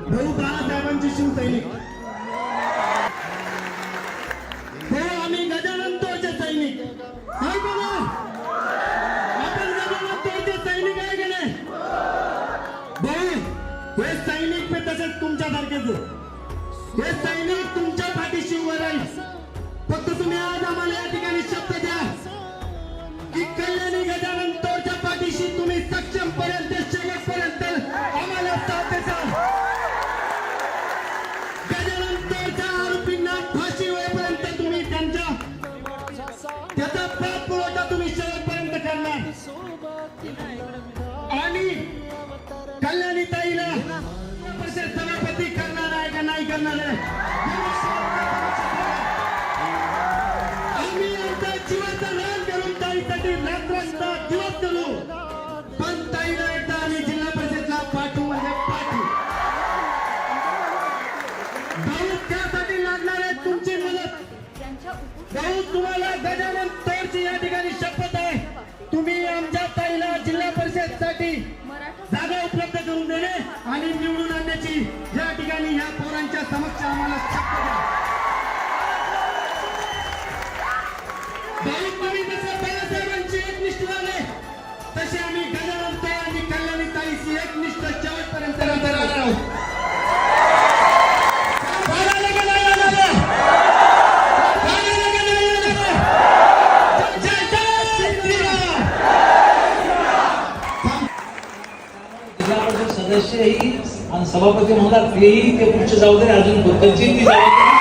भाऊ बाळासाहेबांचे शिवसैनिक, हो आम्ही गजानन तोरचे सैनिक आहे का नाही? आपण गजानन तोरचे सैनिक आहे का नाही? भाऊ हे सैनिक पे तसेच तुमच्यासारखेच हे सैनिक तुमच्या पाठीशी उभं राहील. फक्त तुम्ही आज आम्हाला या ठिकाणी शब्द द्या की कल्याणी गजानन तोरच्या पाठीशी तुम्ही सक्षम पर्यंत शेवटपर्यंत आम्हाला साथ देसाल. गजानन तोरच्या आरोपींना फाशी होईपर्यंत तुम्ही त्याचा पाठपुरावा तुम्ही शेवटपर्यंत करणार आणि कल्याणी ताईला सभापती करणार आहे का नाही करणार आहे? आम्ही आमचा जीवाचा रान करून ताईसाठी रात्रंदिवस दिवस करू, पण ताईला एकदा आम्ही जिल्हा परिषदला पाठवू म्हणजे पाठवू. भाऊ त्यासाठी लागणार आहे तुमची मदत. भाऊ तुम्हाला गजानन तोरची या ठिकाणी शपथ आहे, तुम्ही आमच्या ताईला जिल्हा परिषदसाठी जागा उपलब्ध करून देणे आणि निवडून आणण्याची या ठिकाणी ह्या पोरांच्या समक्ष आम्हाला शपथ द्या. भाऊ तुम्ही जसं बाळासाहेबांची एकनिष्ठ झाले तसे आम्ही गजानन तोर आणि कल्याणी ताईची एकनिष्ठ शेवटपर्यंत राहणार आहोत. सदस्यही आणि सभापती म्हणतात तेही ते पुढच्या जबाबदारी अजून बदलची ती जबाबदारी